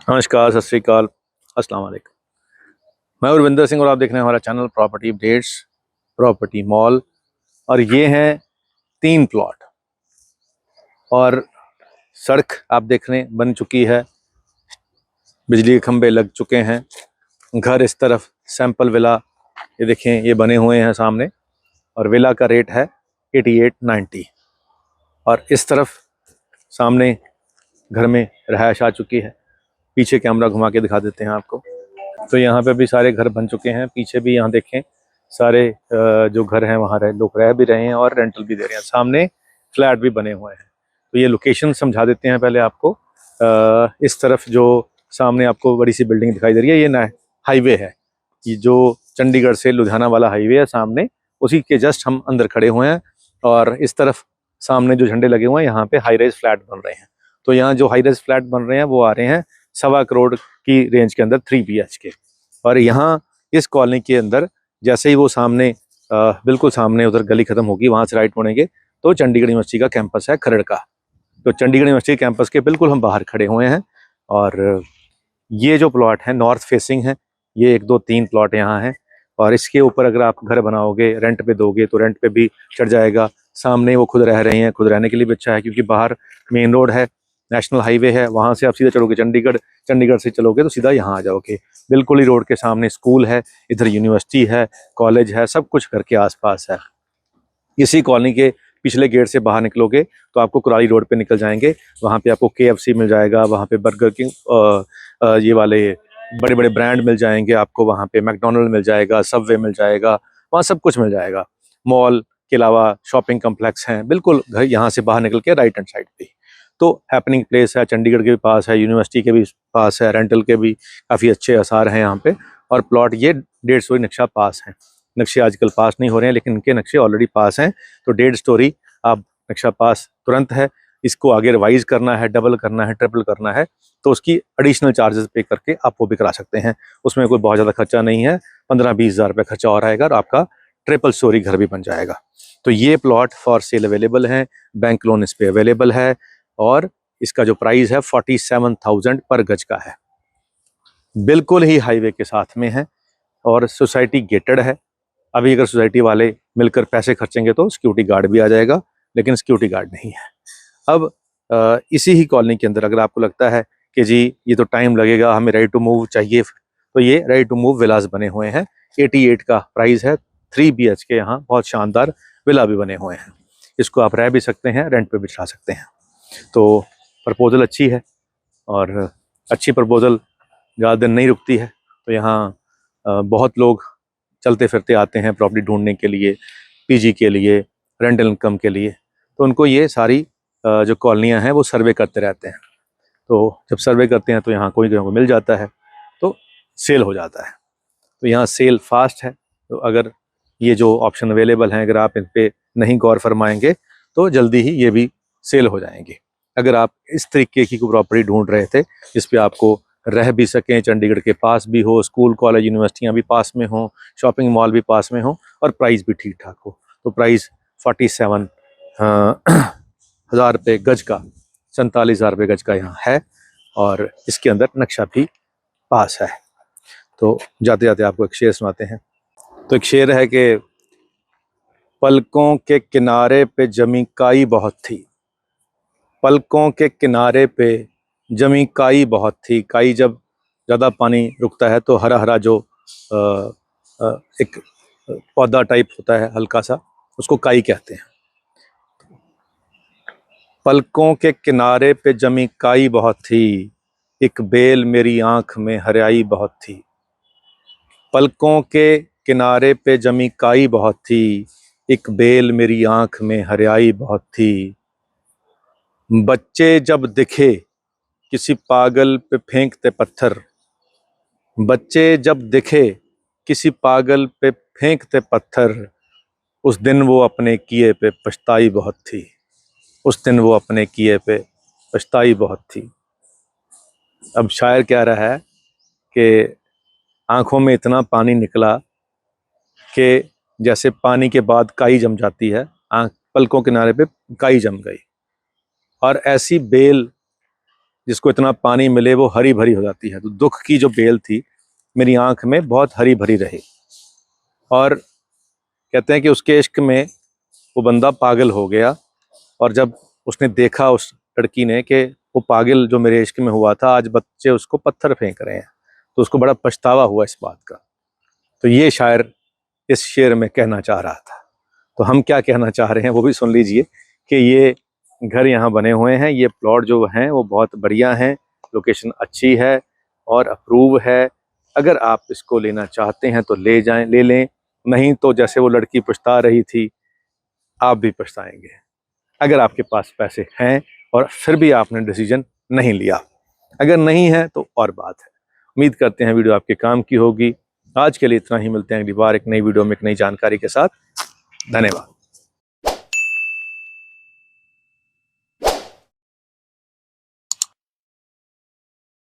नमस्कार, सत श्री अकाल, अस्सलाम वालेकुम। मैं उर्विंदर सिंह और आप देख रहे हैं हमारा channel property updates, property mall. और ये हैं 3 प्लॉट और सड़क आप देख रहे हैं बन चुकी है, बिजली के खंभे लग चुके हैं। घर इस तरफ सैंपल विला ये देखें, ये बने हुए हैं सामने और विला का रेट है 8890। और इस तरफ सामने घर में रहायश आ चुकी है। पीछे कैमरा घुमा के दिखा देते हैं आपको। तो यहाँ पे भी सारे घर बन चुके हैं। पीछे भी यहाँ देखें सारे जो घर हैं वहाँ लोग रह भी रहे हैं और रेंटल भी दे रहे हैं। सामने फ्लैट भी बने हुए हैं। तो ये लोकेशन समझा देते हैं पहले आपको। इस तरफ जो सामने आपको बड़ी सी बिल्डिंग दिखाई दे रही है, ये हाईवे है। ये जो चंडीगढ़ से लुधियाना वाला हाईवे है सामने, उसी के जस्ट हम अंदर खड़े हुए हैं। और इस तरफ सामने जो झंडे लगे हुए हैं, यहाँ पे हाई राइज फ्लैट बन रहे हैं। तो यहाँ जो हाई राइज फ्लैट बन रहे हैं वो आ रहे हैं 1.25 करोड़ की रेंज के अंदर 3 BHK। और यहाँ इस कॉलोनी के अंदर जैसे ही वो सामने बिल्कुल सामने उधर गली खत्म होगी, वहाँ से राइट मुड़ेंगे तो चंडीगढ़ यूनिवर्सिटी का कैंपस है खरड़ का। तो चंडीगढ़ यूनिवर्सिटी कैंपस के बिल्कुल हम बाहर खड़े हुए हैं। और ये जो प्लॉट है नॉर्थ फेसिंग है। ये 1 2 3 प्लॉट यहाँ हैं। और इसके ऊपर अगर आप घर बनाओगे, रेंट पे दोगे तो रेंट पे भी चढ़ जाएगा। सामने वो खुद रह रहे हैं, खुद रहने के लिए भी अच्छा है क्योंकि बाहर मेन रोड है, नेशनल हाईवे है। वहाँ से आप सीधा चढ़ोगे चंडीगढ़, चंडीगढ़ से चलोगे तो सीधा यहाँ आ जाओगे। बिल्कुल ही रोड के सामने स्कूल है, इधर यूनिवर्सिटी है, कॉलेज है, सब कुछ घर के आसपास है। इसी कॉलोनी के पिछले गेट से बाहर निकलोगे तो आपको कुराली रोड पे निकल जाएंगे। वहाँ पे आपको KFC मिल जाएगा, वहाँ पे बर्गर किंग ये वाले बड़े बड़े ब्रांड मिल जाएंगे आपको। वहाँ पे मैकडोनल्ड मिल जाएगा, सबवे मिल जाएगा, वहाँ सब कुछ मिल जाएगा। मॉल के अलावा शॉपिंग कम्प्लेक्स हैं बिल्कुल घर यहाँ से बाहर निकल के राइट हैंड साइड पे। तो हैपनिंग प्लेस है, चंडीगढ़ के भी पास है, यूनिवर्सिटी के भी पास है, रेंटल के भी काफ़ी अच्छे आसार हैं यहाँ पे। और प्लॉट ये 1.5 स्टोरी नक्शा पास है। नक्शे आजकल पास नहीं हो रहे हैं लेकिन इनके नक्शे ऑलरेडी पास हैं। तो 1.5 स्टोरी आप नक्शा पास तुरंत है। इसको आगे रिवाइज करना है, डबल करना है, ट्रिपल करना है तो उसकी एडिशनल चार्जेस पे करके आप वो भी करा सकते हैं। उसमें कोई बहुत ज़्यादा खर्चा नहीं है, 15-20 हज़ार रुपये खर्चा और आएगा और आपका ट्रिपल स्टोरी घर भी बन जाएगा। तो ये प्लॉट फॉर सेल अवेलेबल है, बैंक लोन इस पे अवेलेबल है। और इसका जो प्राइस है 47,000 पर गज का है। बिल्कुल ही हाईवे के साथ में है और सोसाइटी गेटेड है। अभी अगर सोसाइटी वाले मिलकर पैसे खर्चेंगे तो सिक्योरिटी गार्ड भी आ जाएगा, लेकिन सिक्योरिटी गार्ड नहीं है। अब इसी ही कॉलोनी के अंदर अगर आपको लगता है कि जी ये तो टाइम लगेगा, हमें रेडी टू मूव चाहिए, तो ये रेडी टू मूव विलास बने हुए हैं। 88 का प्राइस है, 3 BHK यहाँ बहुत शानदार विला भी बने हुए हैं। इसको आप रह भी सकते हैं, रेंट पे भी चला सकते हैं। तो प्रपोजल अच्छी है और अच्छी प्रपोजल ज़्यादा दिन नहीं रुकती है। तो यहाँ बहुत लोग चलते फिरते आते हैं प्रॉपर्टी ढूंढने के लिए, PG के लिए, रेंटल इनकम के लिए। तो उनको ये सारी जो कॉलोनियाँ हैं वो सर्वे करते रहते हैं। तो जब सर्वे करते हैं तो यहाँ कोई को मिल जाता है तो सेल हो जाता है। तो यहाँ सेल फास्ट है। तो अगर ये जो ऑप्शन अवेलेबल हैं, अगर आप इन पर नहीं गौर फरमाएंगे तो जल्दी ही ये भी सेल हो जाएंगे। अगर आप इस तरीके की कोई प्रॉपर्टी ढूंढ रहे थे जिस पे आपको रह भी सकें, चंडीगढ़ के पास भी हो, स्कूल कॉलेज यूनिवर्सिटियाँ भी पास में हो, शॉपिंग मॉल भी पास में हो और प्राइस भी ठीक ठाक हो, तो प्राइस 47 हज़ार रुपये गज का, 47 हज़ार रुपये गज का यहाँ है। और इसके अंदर नक्शा भी पास है। तो जाते जाते आपको एक शेर सुनाते हैं। तो एक शेर है कि पलकों के किनारे पे जमी काई बहुत थी, पलकों के किनारे पे जमी काई बहुत थी। काई जब ज़्यादा पानी रुकता है तो हरा हरा जो एक पौधा टाइप होता है हल्का सा, उसको काई कहते हैं। पलकों के किनारे पे जमी काई बहुत थी, एक बेल मेरी आंख में हरियाई बहुत थी। पलकों के किनारे पे जमी काई बहुत थी, एक बेल मेरी आंख में हरियाई बहुत थी। बच्चे जब दिखे किसी पागल पे फेंकते पत्थर, बच्चे जब दिखे किसी पागल पे फेंकते पत्थर, उस दिन वो अपने किए पे पछताई बहुत थी, उस दिन वो अपने किए पे पछताई बहुत थी। अब शायर कह रहा है कि आंखों में इतना पानी निकला कि जैसे पानी के बाद काई जम जाती है, आंख पलकों किनारे पे काई जम गई। और ऐसी बेल जिसको इतना पानी मिले वो हरी भरी हो जाती है। तो दुख की जो बेल थी मेरी आंख में बहुत हरी भरी रही। और कहते हैं कि उसके इश्क में वो बंदा पागल हो गया, और जब उसने देखा उस लड़की ने कि वो पागल जो मेरे इश्क में हुआ था आज बच्चे उसको पत्थर फेंक रहे हैं, तो उसको बड़ा पछतावा हुआ इस बात का। तो ये शायर इस शेर में कहना चाह रहा था। तो हम क्या कहना चाह रहे हैं वो भी सुन लीजिए कि ये घर यहाँ बने हुए हैं, ये प्लॉट जो हैं वो बहुत बढ़िया हैं, लोकेशन अच्छी है और अप्रूव है। अगर आप इसको लेना चाहते हैं तो ले जाएं, ले लें, नहीं तो जैसे वो लड़की पछता रही थी आप भी पछताएंगे अगर आपके पास पैसे हैं और फिर भी आपने डिसीजन नहीं लिया। अगर नहीं है तो और बात है। उम्मीद करते हैं वीडियो आपके काम की होगी। आज के लिए इतना ही, मिलते हैं अगली बार एक नई वीडियो में एक नई जानकारी के साथ। धन्यवाद।